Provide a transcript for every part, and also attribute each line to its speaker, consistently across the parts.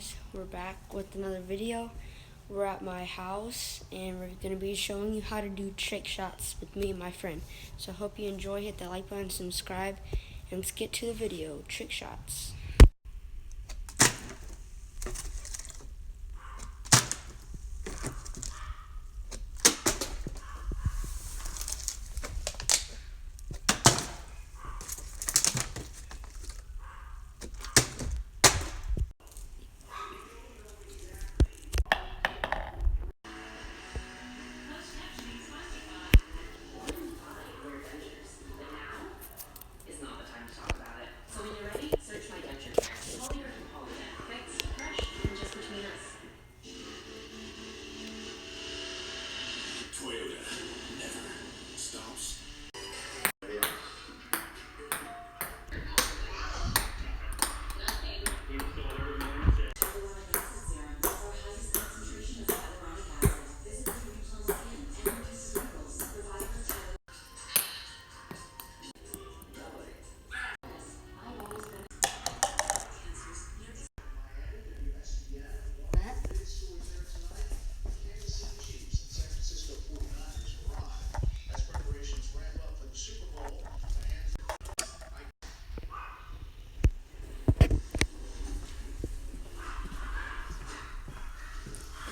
Speaker 1: guys, we're back with another video. We're at my house and we're going to be showing you how to do trick shots with me and my friend. So I hope you enjoy. Hit that like button, subscribe, and let's get to the video. Trick shots.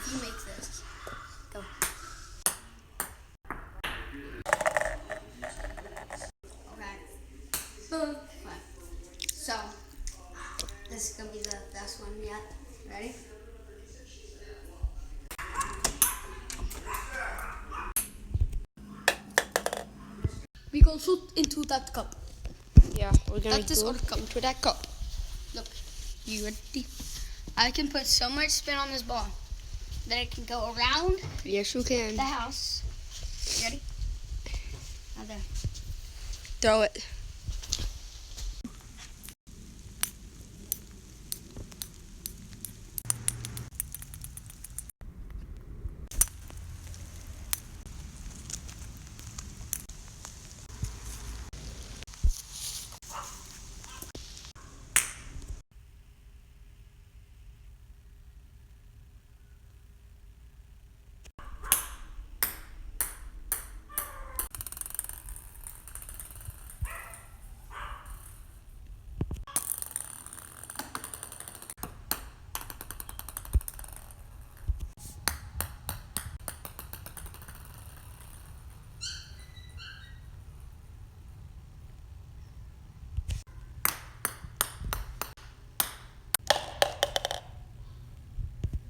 Speaker 1: If you make this, go. Okay. Boom. Okay. So, this is going to be the best one yet. Ready?
Speaker 2: We go shoot into that cup.
Speaker 1: Yeah, we're going to go into that cup.
Speaker 2: Look, you ready? I can put so much spin on this ball that it can go around
Speaker 1: Yes, you can.
Speaker 2: the house. You ready? Now there.
Speaker 1: Throw it.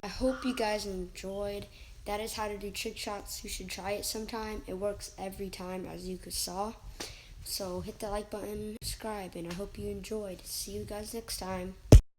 Speaker 1: I hope you guys enjoyed. That is how to do trick shots. You should try it sometime. It works every time, as you saw. So hit that like button, subscribe, and I hope you enjoyed. See you guys next time.